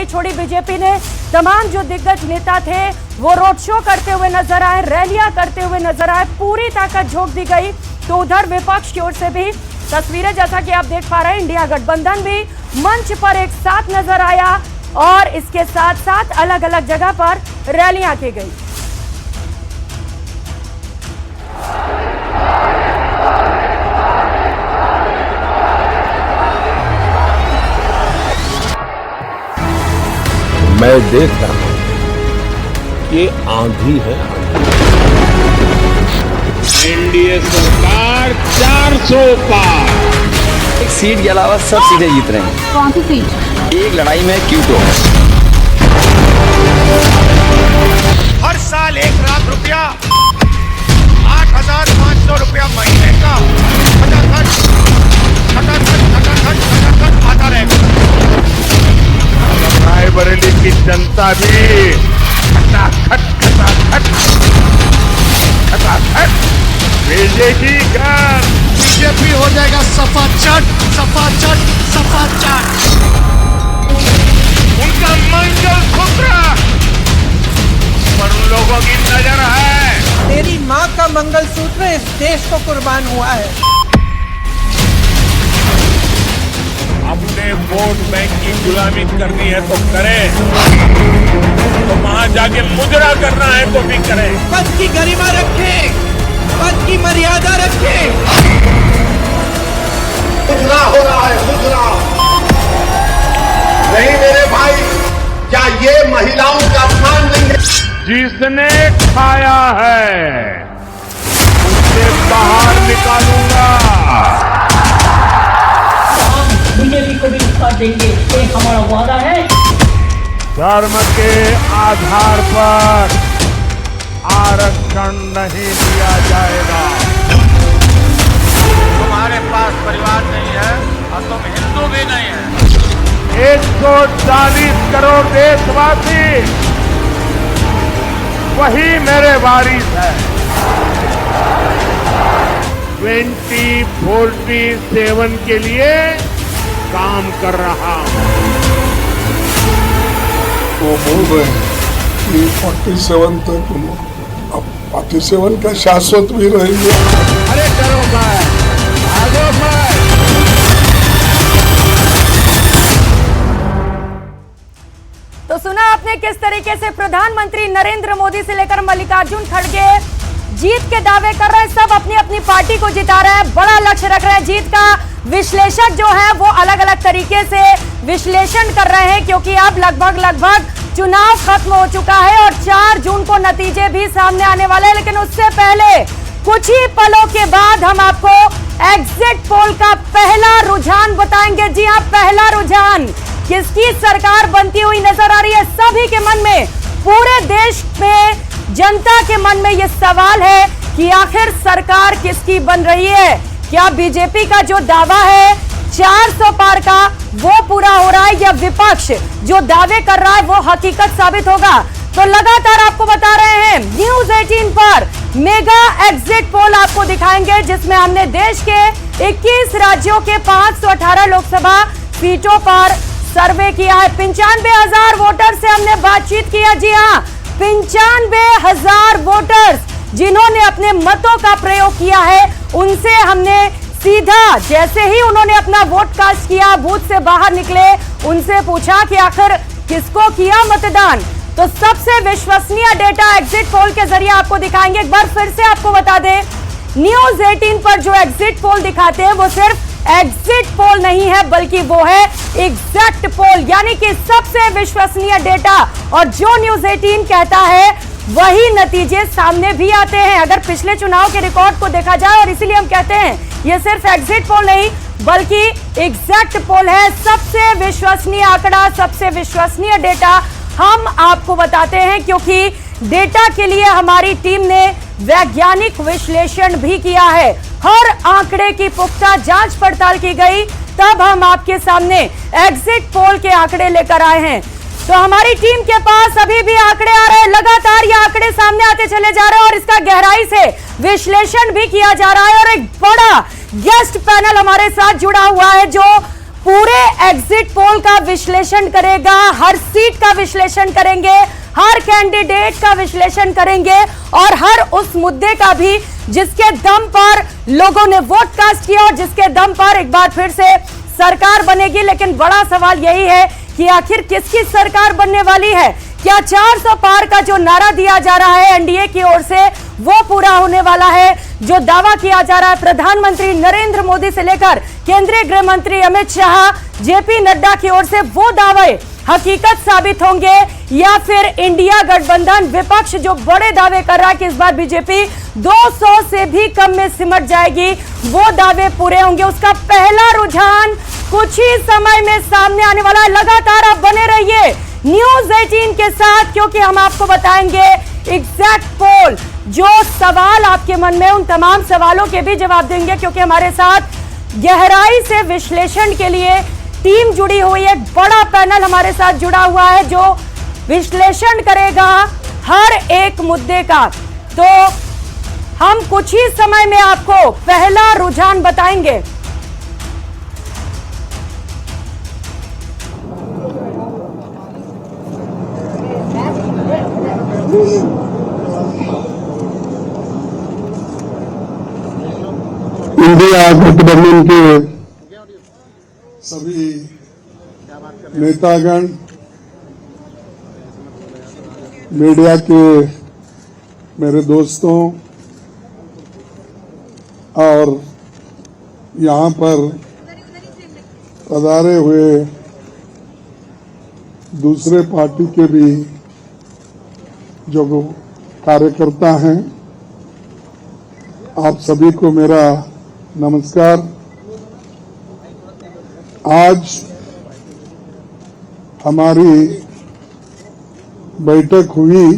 नहीं छोड़ी बीजेपी ने। तमाम जो दिग्गज नेता थे वो रोड शो करते हुए नजर आए, रैलियां करते हुए नजर आए, पूरी ताकत झोंक दी गई। तो उधर विपक्ष की ओर से भी तस्वीरें जैसा कि आप देख पा रहे हैं, इंडिया गठबंधन भी मंच पर एक साथ नजर आया और इसके साथ साथ अलग अलग जगह पर रैलियां की गई। मैं देख रहा हूं ये आंधी है, एनडीए सरकार 400 पार। एक सीट के अलावा सब सीटें जीत रहे हैं। कौन सी सीट? एक लड़ाई में क्यूटो। हर साल 1 लाख रुपया, 8,500 रुपया महीने का खटाखट आता रहेगा। रायबरेली की जनता भी खटाखट भेजेगी घर। बीजेपी हो जाएगा सफा चट। उनका मंगलसूत्र पर उन लोगों की नजर है। तेरी माँ का मंगलसूत्र इस देश को कुर्बान हुआ है। अपने वोट बैंक की गुलामी करनी है तो करें, तो वहां जाके मुजरा करना है तो भी करें। पद की गरिमा रखें, पद की मर्यादा रखें। मुजरा हो रहा है, मुजरा नहीं मेरे भाई। क्या ये महिलाओं का अपमान नहीं है? जिसने खाया है उसे बाहर निकालूंगा। बीजेपी को भी साथ देंगे, ये हमारा वादा है। धर्म के आधार पर आरक्षण नहीं दिया जाएगा। तुम्हारे पास परिवार नहीं है और तुम हिंदू भी नहीं है। 140 करोड़ देशवासी वही मेरे वारिस है। 2047 के लिए काम कर रहा हूं। वो बोल रहे हैं कि 47 तक अब 47 का शाश्वत भी रहेंगे। अरे करो भाई, आगे भाई। तो सुना आपने किस तरीके से प्रधानमंत्री नरेंद्र मोदी से लेकर मल्लिकार्जुन खड़गे जीत के दावे कर रहे हैं। सब अपनी अपनी पार्टी को जिता रहे हैं, बड़ा लक्ष्य रख रहे हैं जीत का। विश्लेषक जो है वो अलग अलग तरीके से विश्लेषण कर रहे हैं, क्योंकि अब लगभग चुनाव खत्म हो चुका है और 4 जून को नतीजे भी सामने आने वाले हैं। लेकिन उससे पहले कुछ ही पलों के बाद हम आपको एग्जिट पोल का पहला रुझान बताएंगे। जी हां, पहला रुझान किसकी सरकार बनती हुई नजर आ रही है। सभी के मन में, पूरे देश में जनता के मन में यह सवाल है कि आखिर सरकार किसकी बन रही है। क्या बीजेपी का जो दावा है 400 पार का वो पूरा हो रहा है, या विपक्ष जो दावे कर रहा है वो हकीकत साबित होगा। तो लगातार आपको बता रहे हैं न्यूज़ 18 पर मेगा एग्जिट पोल आपको दिखाएंगे, जिसमें हमने देश के 21 राज्यों के 518 लोकसभा सीटों पर सर्वे किया है। 95,000 वोटर से हमने बातचीत किया। जी हां, 95,000 वोटर्स जिन्होंने अपने मतों का प्रयोग किया है, उनसे हमने सीधा जैसे ही उन्होंने अपना वोट कास्ट किया, बूथ से बाहर निकले, उनसे पूछा कि आखिर किसको किया मतदान। तो सबसे विश्वसनीय डेटा एग्जिट पोल के जरिए आपको दिखाएंगे। एक बार फिर से आपको बता दें, न्यूज़ 18 पर जो एग्जिट पोल दिखाते हैं वो सिर्फ एग्जिट पोल नहीं है, बल्कि वो है एग्जैक्ट पोल, यानी कि सबसे विश्वसनीय डेटा। और जो न्यूज़ 18 कहता है वही नतीजे सामने भी आते हैं। अगर पिछले चुनाव के रिकॉर्ड को देखा जाए, और इसीलिए हम कहते हैं ये सिर्फ एग्जिट पोल नहीं बल्कि एग्जैक्ट पोल है। सबसे विश्वसनीय आंकड़ा, सबसे विश्वसनीय डेटा हम आपको बताते हैं, क्योंकि डेटा के लिए हमारी टीम ने वैज्ञानिक विश्लेषण भी किया है। हर आंकड़े की पुख्ता जांच पड़ताल की गई, तब हम आपके सामने एग्जिट पोल के आंकड़े लेकर आए हैं। तो हमारी टीम के पास अभी भी आंकड़े आ रहे हैं, लगातार ये आंकड़े सामने आते चले जा रहे हैं और इसका गहराई से विश्लेषण भी किया जा रहा है। और एक बड़ा गेस्ट पैनल हमारे साथ जुड़ा हुआ है, जो पूरे एग्जिट पोल का विश्लेषण करेगा, हर सीट का विश्लेषण करेंगे, हर कैंडिडेट का विश्लेषण करेंगे और हर उस मुद्दे का भी जिसके दम पर लोगों ने वोट कास्ट किया और जिसके दम पर एक बार फिर से सरकार बनेगी। लेकिन बड़ा सवाल यही है कि आखिर किसकी सरकार बनने वाली है? क्या 400 पार का जो नारा दिया जा रहा है एनडीए की ओर से वो पूरा होने वाला है? जो दावा किया जा रहा है प्रधानमंत्री नरेंद्र मोदी से लेकर केंद्रीय गृह मंत्री अमित शाह, जेपी नड्डा की ओर से वो दावे हकीकत साबित होंगे या फिर इंडिया गठबंधन विपक्ष जो बड़े दावे कर रहा है कि इस बार बीजेपी 200 से भी कम में सिमट जाएगी, वो दावे पूरे होंगे? उसका पहला रुझान कुछ ही समय में सामने आने वाला है। लगातार आप बने रहिए न्यूज 18 के साथ, क्योंकि हम आपको बताएंगे एग्जैक्ट पोल। जो सवाल आपके मन में, उन तमाम सवालों के भी जवाब देंगे, क्योंकि हमारे साथ गहराई से विश्लेषण के लिए टीम जुड़ी हुई है। एक बड़ा पैनल हमारे साथ जुड़ा हुआ है जो विश्लेषण करेगा हर एक मुद्दे का। तो हम कुछ ही समय में आपको पहला रुझान बताएंगे। इंडिया गठबंधन के सभी नेतागण, मीडिया के मेरे दोस्तों और यहाँ पर पधारे हुए दूसरे पार्टी के भी जो कार्यकर्ता हैं, आप सभी को मेरा नमस्कार। आज हमारी बैठक हुई,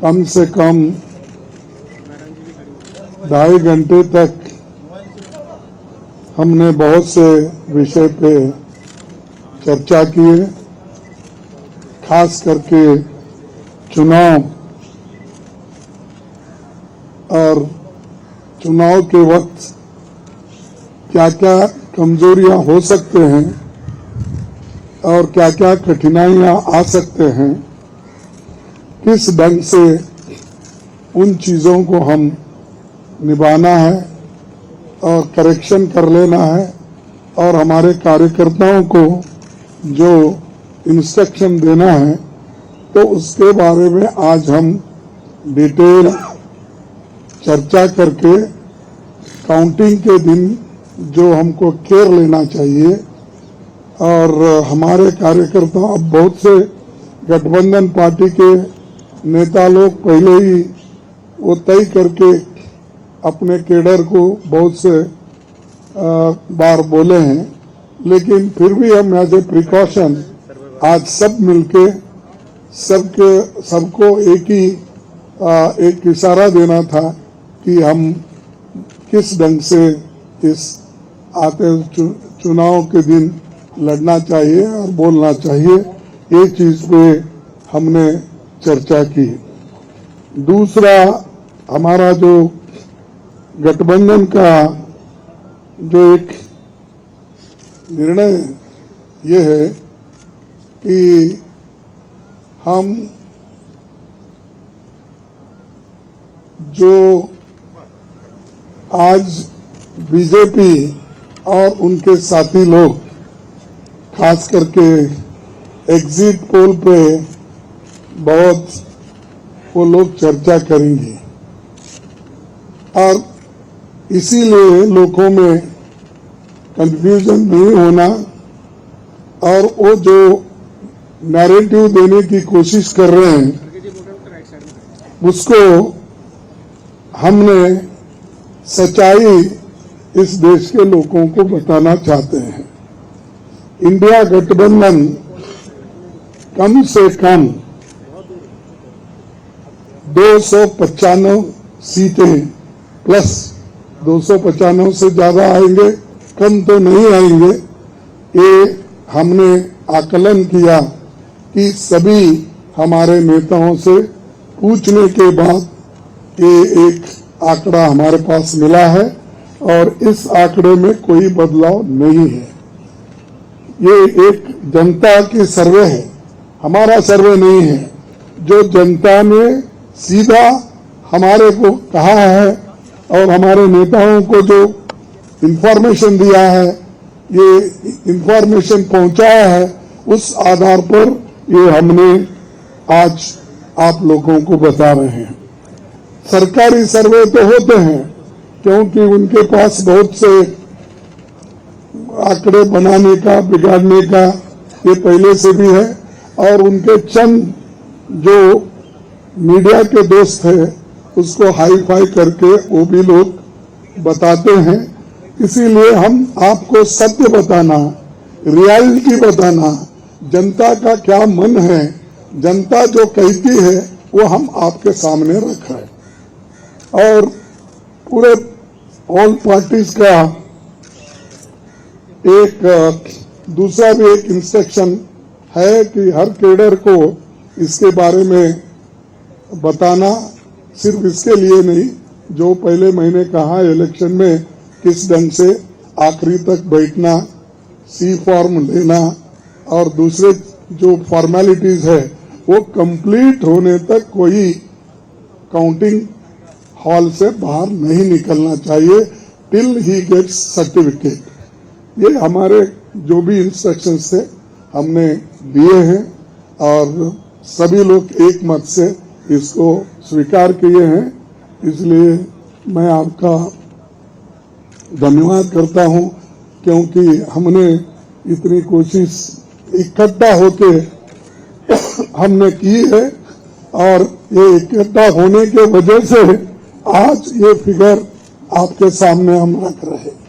कम से कम 2.5 घंटे तक हमने बहुत से विषय पे चर्चा की है, खास करके चुनाव और चुनाव के वक्त क्या क्या कमजोरियां हो सकते हैं और क्या क्या कठिनाइयां आ सकते हैं, किस ढंग से उन चीजों को हम निभाना है और करेक्शन कर लेना है और हमारे कार्यकर्ताओं को जो इंस्ट्रक्शन देना है, तो उसके बारे में आज हम डिटेल चर्चा करके काउंटिंग के दिन जो हमको केयर लेना चाहिए। और हमारे कार्यकर्ता, अब बहुत से गठबंधन पार्टी के नेता लोग पहले ही वो तय करके अपने केडर को बहुत से बार बोले हैं, लेकिन फिर भी हम एज ए प्रिकॉशन आज सब मिलके सबको एक इशारा देना था कि हम किस ढंग से इस आते चुनाव के दिन लड़ना चाहिए और बोलना चाहिए। ये चीज पे हमने चर्चा की। दूसरा, हमारा जो गठबंधन का जो एक निर्णय ये है कि हम जो आज बीजेपी और उनके साथी लोग खास करके एग्जिट पोल पे बहुत वो लोग चर्चा करेंगे और इसीलिए लोगों में कंफ्यूजन नहीं होना और वो जो नैरेटिव देने की कोशिश कर रहे हैं उसको हमने सच्चाई इस देश के लोगों को बताना चाहते हैं। इंडिया गठबंधन कम से कम 295 सीटें प्लस 295 से ज्यादा आएंगे, कम तो नहीं आएंगे। ये हमने आकलन किया कि सभी हमारे नेताओं से पूछने के बाद ये एक आंकड़ा हमारे पास मिला है और इस आंकड़े में कोई बदलाव नहीं है। ये एक जनता की सर्वे है, हमारा सर्वे नहीं है। जो जनता ने सीधा हमारे को कहा है और हमारे नेताओं को जो इंफॉर्मेशन दिया है, ये इंफॉर्मेशन पहुंचाया है, उस आधार पर ये हमने आज आप लोगों को बता रहे हैं। सरकारी सर्वे तो होते हैं क्योंकि उनके पास बहुत से आंकड़े बनाने का, बिगाड़ने का ये पहले से भी है, और उनके चंद जो मीडिया के दोस्त हैं उसको हाई फाई करके वो भी लोग बताते हैं। इसीलिए हम आपको सत्य बताना, रियलिटी बताना, जनता का क्या मन है, जनता जो कहती है वो हम आपके सामने रख रहे हैं। और पूरे ऑल पार्टीज का एक दूसरा भी एक इंस्ट्रक्शन है कि हर कैडर को इसके बारे में बताना, सिर्फ इसके लिए नहीं, जो पहले मैंने कहा इलेक्शन में किस ढंग से आखिरी तक बैठना, सी फॉर्म लेना और दूसरे जो फॉर्मेलिटीज है वो कंप्लीट होने तक कोई काउंटिंग हॉल से बाहर नहीं निकलना चाहिए टिल ही गेट्स सर्टिफिकेट। ये हमारे जो भी इंस्ट्रक्शंस थे हमने दिए हैं और सभी लोग एक मत से इसको स्वीकार किए हैं। इसलिए मैं आपका धन्यवाद करता हूं क्योंकि हमने इतनी कोशिश इकट्ठा होके हमने की है और ये इकट्ठा होने के वजह से आज ये फिगर आपके सामने हम रख रहे हैं।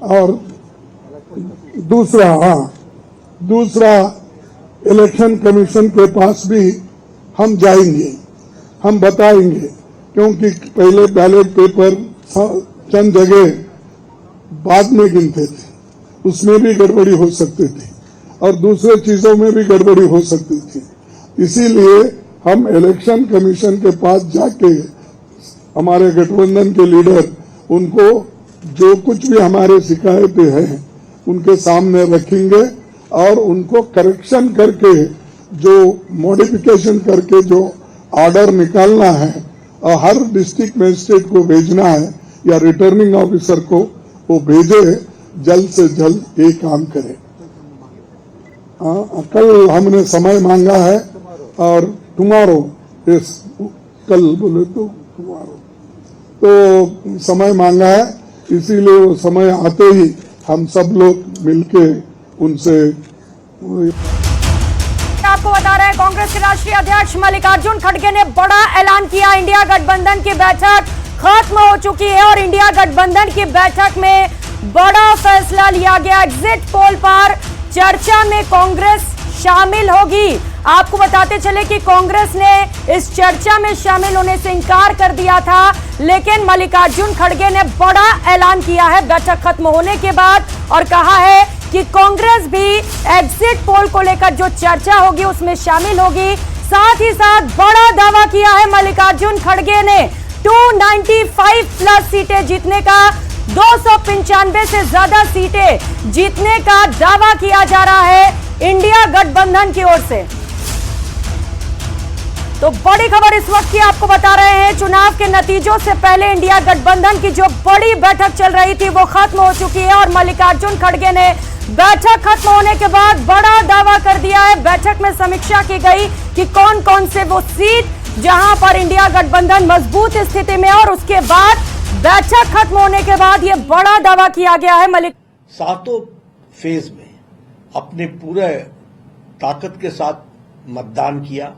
और दूसरा इलेक्शन कमीशन के पास भी हम जाएंगे, हम बताएंगे, क्योंकि पहले बैलेट पेपर चंद जगह बाद में गिनते थे, उसमें भी गड़बड़ी हो सकती थी और दूसरे चीजों में भी गड़बड़ी हो सकती थी। इसीलिए हम इलेक्शन कमीशन के पास जाके हमारे गठबंधन के लीडर उनको जो कुछ भी हमारे शिकायतें हैं उनके सामने रखेंगे और उनको करेक्शन करके, जो मॉडिफिकेशन करके जो ऑर्डर निकालना है और हर डिस्ट्रिक्ट मजिस्ट्रेट को भेजना है या रिटर्निंग ऑफिसर को वो भेजे, जल्द से जल्द ये काम करे। कल हमने समय मांगा है और टुमारो, कल बोले तो टुमारो तो समय मांगा है, इसीलिए वो समय आते ही हम सब लोग मिलके उनसे। आपको बता रहे हैं कांग्रेस के राष्ट्रीय अध्यक्ष मल्लिकार्जुन खड़गे ने बड़ा ऐलान किया। इंडिया गठबंधन की बैठक खत्म हो चुकी है और इंडिया गठबंधन की बैठक में बड़ा फैसला लिया गया। एग्जिट पोल पर चर्चा में कांग्रेस शामिल होगी। आपको बताते चले कि कांग्रेस ने इस चर्चा में शामिल होने से इनकार कर दिया था, लेकिन मल्लिकार्जुन खड़गे ने बड़ा ऐलान किया है बैठक खत्म होने के बाद और कहा है कि कांग्रेस भी एग्जिट पोल को लेकर जो चर्चा होगी उसमें शामिल होगी। साथ ही साथ बड़ा दावा किया है मल्लिकार्जुन खड़गे ने 295 प्लस सीटें जीतने का, 295 से ज्यादा सीटें जीतने का दावा किया जा रहा है इंडिया गठबंधन की ओर से। तो बड़ी खबर इस वक्त की आपको बता रहे हैं, चुनाव के नतीजों से पहले इंडिया गठबंधन की जो बड़ी बैठक चल रही थी वो खत्म हो चुकी है और मल्लिकार्जुन खड़गे ने बैठक खत्म होने के बाद बड़ा दावा कर दिया है। बैठक में समीक्षा की गई कि कौन कौन से वो सीट जहां पर इंडिया गठबंधन मजबूत स्थिति में, और उसके बाद बैठक खत्म होने के बाद ये बड़ा दावा किया गया है। सातों फेज में अपने पूरे ताकत के साथ मतदान किया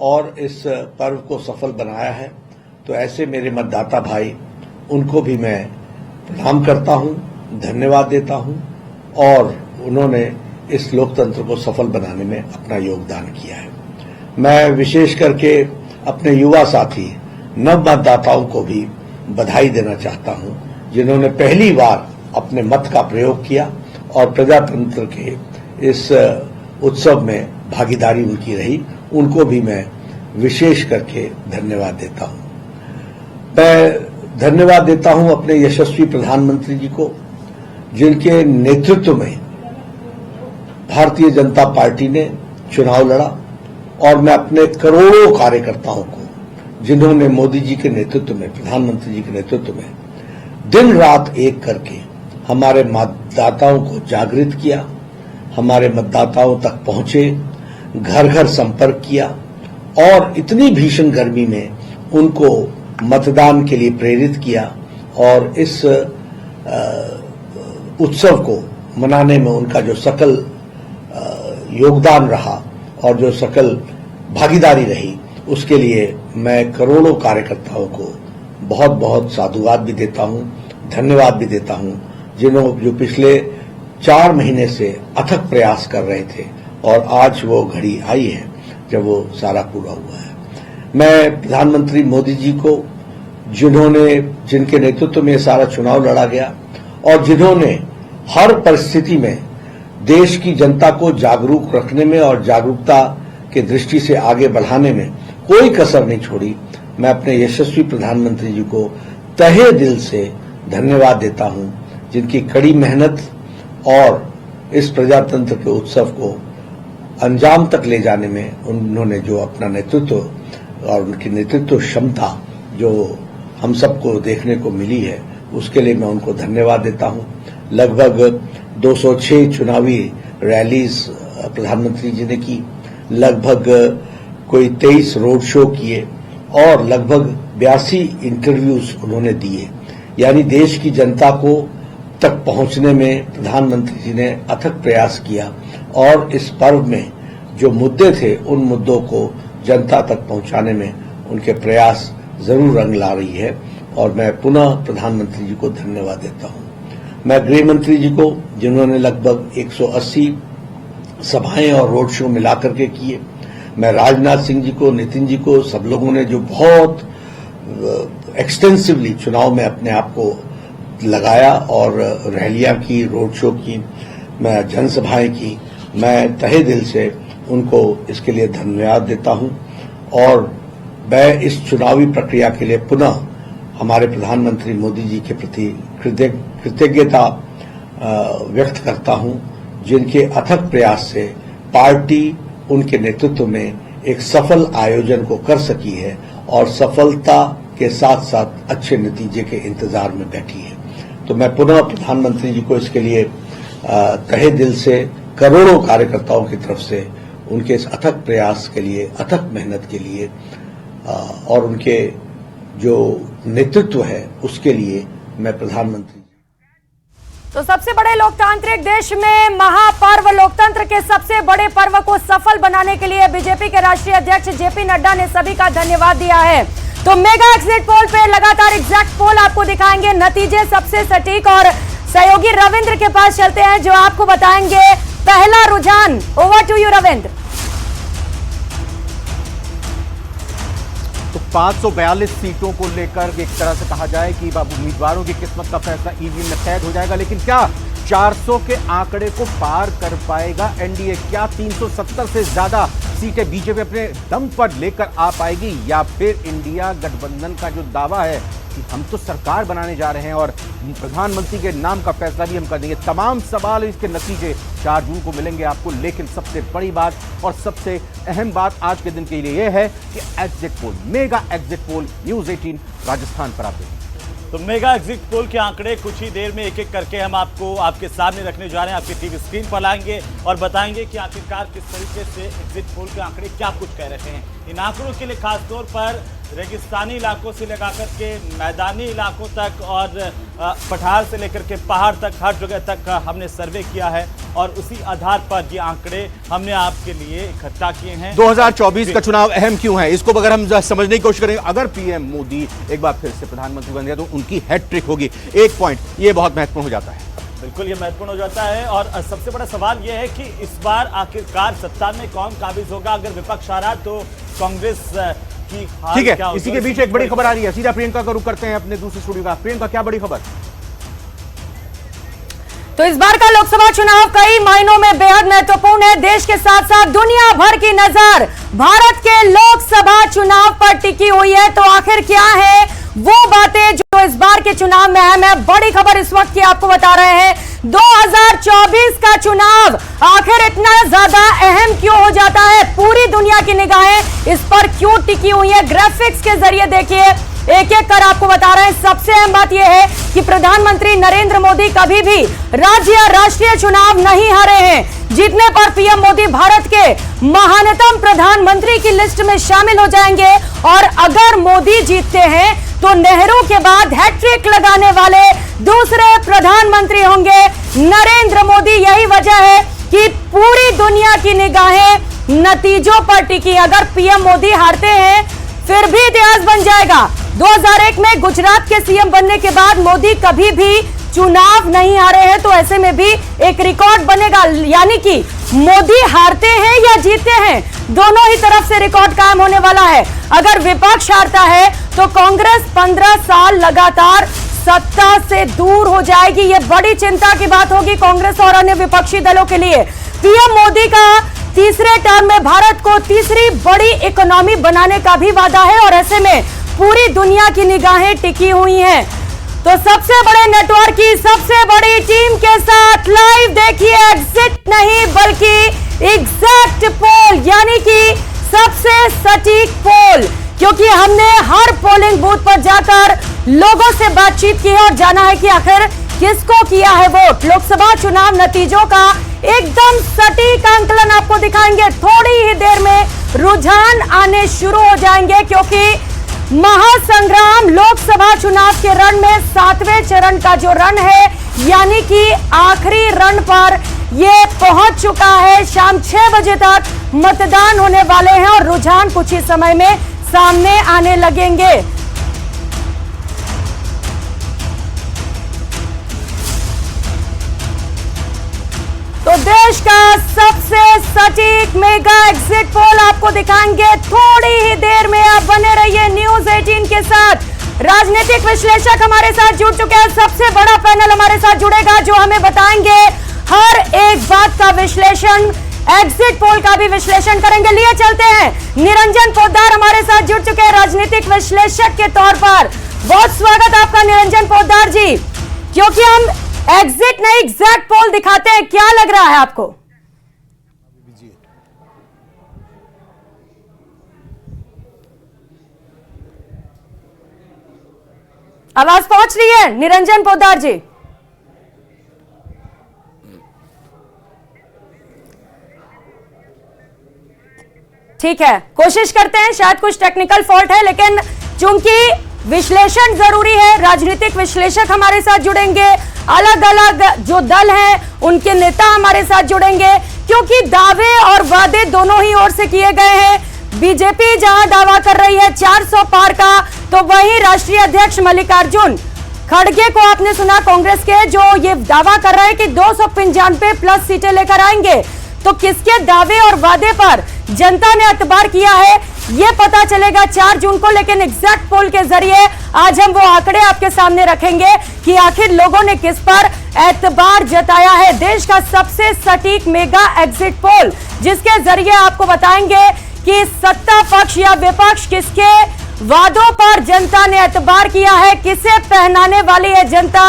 और इस पर्व को सफल बनाया है। तो ऐसे मेरे मतदाता भाई, उनको भी मैं प्रणाम करता हूं, धन्यवाद देता हूं और उन्होंने इस लोकतंत्र को सफल बनाने में अपना योगदान किया है। मैं विशेष करके अपने युवा साथी नव मतदाताओं को भी बधाई देना चाहता हूं, जिन्होंने पहली बार अपने मत का प्रयोग किया और प्रजातंत्र के इस उत्सव में भागीदारी उनकी रही। उनको भी मैं विशेष करके धन्यवाद देता हूं। मैं धन्यवाद देता हूं अपने यशस्वी प्रधानमंत्री जी को, जिनके नेतृत्व में भारतीय जनता पार्टी ने चुनाव लड़ा, और मैं अपने करोड़ों कार्यकर्ताओं को, जिन्होंने मोदी जी के नेतृत्व में, प्रधानमंत्री जी के नेतृत्व में दिन रात एक करके हमारे मतदाताओं को जागृत किया, हमारे मतदाताओं तक पहुंचे, घर घर संपर्क किया और इतनी भीषण गर्मी में उनको मतदान के लिए प्रेरित किया, और इस उत्सव को मनाने में उनका जो सकल योगदान रहा और जो सकल भागीदारी रही, उसके लिए मैं करोड़ों कार्यकर्ताओं को बहुत बहुत साधुवाद भी देता हूं, धन्यवाद भी देता हूं, जो पिछले 4 महीने से अथक प्रयास कर रहे थे, और आज वो घड़ी आई है जब वो सारा पूरा हुआ है। मैं प्रधानमंत्री मोदी जी को, जिनके नेतृत्व में सारा चुनाव लड़ा गया और जिन्होंने हर परिस्थिति में देश की जनता को जागरूक रखने में और जागरूकता के दृष्टि से आगे बढ़ाने में कोई कसर नहीं छोड़ी, मैं अपने यशस्वी प्रधानमंत्री जी को तहे दिल से धन्यवाद देता हूं, जिनकी कड़ी मेहनत और इस प्रजातंत्र के उत्सव को अंजाम तक ले जाने में उन्होंने जो अपना नेतृत्व और उनकी नेतृत्व क्षमता जो हम सबको देखने को मिली है, उसके लिए मैं उनको धन्यवाद देता हूं। लगभग 206 चुनावी रैलीज प्रधानमंत्री जी ने की, लगभग कोई 23 रोड शो किए और लगभग 82 इंटरव्यूज उन्होंने दिए। यानी देश की जनता को तक पहुंचने में प्रधानमंत्री जी ने अथक प्रयास किया, और इस पर्व में जो मुद्दे थे उन मुद्दों को जनता तक पहुंचाने में उनके प्रयास जरूर रंग ला रही है, और मैं पुनः प्रधानमंत्री जी को धन्यवाद देता हूं। मैं गृह मंत्री जी को, जिन्होंने लगभग 180 सभाएं और रोड शो मिलाकर के किए, मैं राजनाथ सिंह जी को, नितिन जी को, सब लोगों ने जो बहुत एक्सटेंसिवली चुनाव में अपने आप को लगाया और रैलियां की, रोड शो की, मैं जनसभाएं की, मैं तहे दिल से उनको इसके लिए धन्यवाद देता हूं, और मैं इस चुनावी प्रक्रिया के लिए पुनः हमारे प्रधानमंत्री मोदी जी के प्रति कृतज्ञता व्यक्त करता हूं, जिनके अथक प्रयास से पार्टी उनके नेतृत्व में एक सफल आयोजन को कर सकी है और सफलता के साथ साथ अच्छे नतीजे के इंतजार में बैठी है। तो मैं पुनः प्रधानमंत्री जी को इसके लिए तहे दिल से करोड़ों कार्यकर्ताओं की तरफ से उनके इस अथक प्रयास के लिए, अथक मेहनत के लिए और उनके जो नेतृत्व है उसके लिए मैं प्रधानमंत्री। तो सबसे बड़े लोकतांत्रिक देश में महापर्व लोकतंत्र के सबसे बड़े पर्व को सफल बनाने के लिए बीजेपी के राष्ट्रीय अध्यक्ष जेपी नड्डा ने सभी का धन्यवाद दिया है। तो मेगा एग्जिट पोल पे लगातार एग्जैक्ट पोल आपको दिखाएंगे, नतीजे सबसे सटीक, और सहयोगी रविंद्र के पास चलते हैं जो आपको बताएंगे पहला रुझान। Over to you Ravindra. तो 542 सीटों को लेकर एक तरह से कहा जाए कि उम्मीदवारों की किस्मत का फैसला ईवीएम में तय हो जाएगा, लेकिन क्या 400 के आंकड़े को पार कर पाएगा एनडीए? क्या 370 से ज्यादा सीटें बीजेपी अपने दम पर लेकर आ पाएगी, या फिर इंडिया गठबंधन का जो दावा है कि हम तो सरकार बनाने जा रहे हैं और प्रधानमंत्री के नाम का फैसला भी हम कर देंगे? तमाम सवाल, इसके नतीजे 4 जून को मिलेंगे आपको, लेकिन सबसे बड़ी बात और सबसे अहम बात आज के दिन के लिए यह है कि exit poll, mega exit poll news 18 Rajasthan पर आप देखें। तो मेगा एग्जिट पोल के आंकड़े कुछ ही देर में एक एक करके हम आपको आपके सामने रखने जा रहे हैं, आपकी टीवी स्क्रीन पर लाएंगे और बताएंगे कि आखिरकार किस तरीके से एग्जिट पोल के आंकड़े क्या कुछ कह रहे हैं। इन आंकड़ों के लिए खासतौर पर रेगिस्तानी इलाकों से लेकर के मैदानी इलाकों तक और पठार से लेकर के पहाड़ तक, हर जगह तक हमने सर्वे किया है और उसी आधार पर ये आंकड़े हमने आपके लिए इकट्ठा किए हैं। 2024 का चुनाव अहम क्यों है, इसको अगर हम समझने की कोशिश करेंगे, अगर पीएम मोदी एक बार फिर से प्रधानमंत्री बन गया तो उनकी हैट्रिक होगी। एक पॉइंट ये बहुत महत्वपूर्ण हो जाता है। बिल्कुल ये महत्वपूर्ण हो जाता है, और सबसे बड़ा सवाल यह है कि इस बार आखिरकार सत्ता में कौन काबिज होगा। अगर विपक्ष आ रहा तो कांग्रेस की हाल ठीक है। क्या होगा? इसी के बीच एक बड़ी खबर आ रही है, सीधा प्रियंका का रुख करते हैं अपने दूसरे स्टूडियो का। प्रियंका, क्या बड़ी खबर? तो इस बार का लोकसभा चुनाव कई मायनों में बेहद महत्वपूर्ण है। देश के साथ साथ दुनिया भर की नजर भारत के लोकसभा चुनाव पर टिकी हुई है। तो आखिर क्या है वो बातें जो इस बार के चुनाव में अहम है। बड़ी खबर इस वक्त की आपको बता रहे हैं, 2024 का चुनाव आखिर इतना ज्यादा अहम क्यों हो जाता है, पूरी दुनिया की निगाहें इस पर क्यों टिकी हुई है। ग्राफिक्स के जरिए देखिए, एक एक कर आपको बता रहे हैं। सबसे अहम बात यह है कि प्रधानमंत्री नरेंद्र मोदी कभी भी राज्य या राष्ट्रीय चुनाव नहीं हारे हैं। जीतने पर पीएम मोदी भारत के महानतम प्रधानमंत्री की लिस्ट में शामिल हो जाएंगे और अगर मोदी जीतते हैं तो नेहरू के बाद हैट्रिक लगाने वाले दूसरे प्रधानमंत्री होंगे नरेंद्र मोदी। यही वजह है कि पूरी दुनिया की निगाहें नतीजों पर टिकी। अगर पीएम मोदी हारते हैं फिर भी इतिहास बन जाएगा। 2001 में गुजरात के सीएम बनने के बाद मोदी कभी भी चुनाव नहीं हारे हैं, तो ऐसे में भी एक रिकॉर्ड बनेगा। यानी कि मोदी हारते हैं या जीतते हैं, दोनों ही तरफ से रिकॉर्ड कायम होने वाला है। अगर विपक्ष हारता है तो कांग्रेस 15 साल लगातार सत्ता से दूर हो जाएगी। यह बड़ी चिंता की बात होगी कांग्रेस और अन्य विपक्षी दलों के लिए। पीएम मोदी का तीसरे टर्म में भारत को तीसरी बड़ी इकोनॉमी बनाने का भी वादा है और ऐसे में पूरी दुनिया की निगाहें टिकी हुई हैं। तो सबसे बड़े नेटवर्क की सबसे बड़ी टीम के साथ लाइव देखिए एग्जिट नहीं बल्कि एग्जैक्ट पोल, यानी कि सबसे सटीक पोल, क्योंकि हमने हर पोलिंग बूथ पर जाकर लोगों से बातचीत की है और जाना है कि आखिर किसको किया है वोट। लोकसभा चुनाव नतीजों का एकदम सटीक आंकलन आपको दिखाएंगे। थोड़ी ही देर में रुझान आने शुरू हो जाएंगे क्योंकि महासंग्राम लोकसभा चुनाव के रण में 7वें चरण का जो रण है, यानी कि आखिरी रण पर ये पहुंच चुका है। शाम 6 बजे तक मतदान होने वाले हैं और रुझान कुछ ही समय में सामने आने लगेंगे। तो देश का सबसे सटीक मेगा एग्जिट पोल आपको दिखाएंगे थोड़ी ही देर में। आप बने रहिए न्यूज 18 के साथ। राजनीतिक विश्लेषक हमारे साथ जुड़ चुके हैं। सबसे बड़ा पैनल हमारे साथ जुड़ेगा जो हमें बताएंगे हर एक बात का विश्लेषण, एग्जिट पोल का भी विश्लेषण करेंगे। लिए चलते हैं, निरंजन पोद्दार हमारे साथ जुड़ चुके हैं राजनीतिक विश्लेषक के तौर पर। बहुत स्वागत आपका निरंजन पोद्दार जी। क्योंकि हम एग्जिट नहीं एग्जैक्ट पोल दिखाते हैं, क्या लग रहा है आपको? आवाज पहुंच रही है निरंजन पोद्दार जी? ठीक है, कोशिश करते हैं। शायद कुछ टेक्निकल फॉल्ट है, लेकिन चूंकि विश्लेषण जरूरी है, राजनीतिक विश्लेषक हमारे साथ जुड़ेंगे, अलग अलग जो दल हैं उनके नेता हमारे साथ जुड़ेंगे, क्योंकि दावे और वादे दोनों ही ओर से किए गए हैं। बीजेपी जहां दावा कर रही है 400 पार का, तो वहीं राष्ट्रीय अध्यक्ष मल्लिकार्जुन खड़गे को आपने सुना कांग्रेस के, जो ये दावा कर रहे हैं कि 295 प्लस सीटें लेकर आएंगे। तो किसके दावे और वादे पर जनता ने एतबार किया है ये पता चलेगा 4 जून को। लेकिन एग्जैक्ट पोल के जरिए आज हम वो आंकड़े आपके सामने रखेंगे कि आखिर लोगों ने किस पर एतबार जताया है। देश का सबसे सटीक मेगा एग्जिट पोल, जिसके जरिए आपको बताएंगे कि सत्ता पक्ष या विपक्ष किसके वादों पर जनता ने एतबार किया है, किसे पहनाने वाली है जनता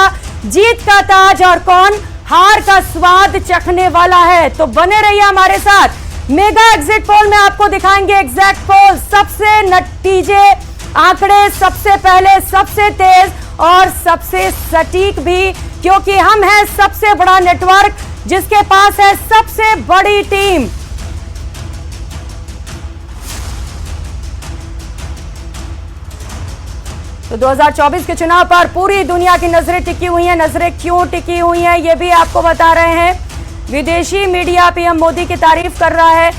जीत का ताज और कौन हार का स्वाद चखने वाला है। तो बने रहिए हमारे साथ। मेगा एग्जिट पोल में आपको दिखाएंगे एग्जैक्ट पोल, सबसे नतीजे आंकड़े, सबसे पहले, सबसे तेज और सबसे सटीक भी, क्योंकि हम हैं सबसे बड़ा नेटवर्क जिसके पास है सबसे बड़ी टीम। तो 2024 के चुनाव पर पूरी दुनिया की नजरें टिकी हुई हैं। नजरें क्यों टिकी हुई हैं ये भी आपको बता रहे हैं। विदेशी मीडिया पीएम मोदी की तारीफ कर रहा है।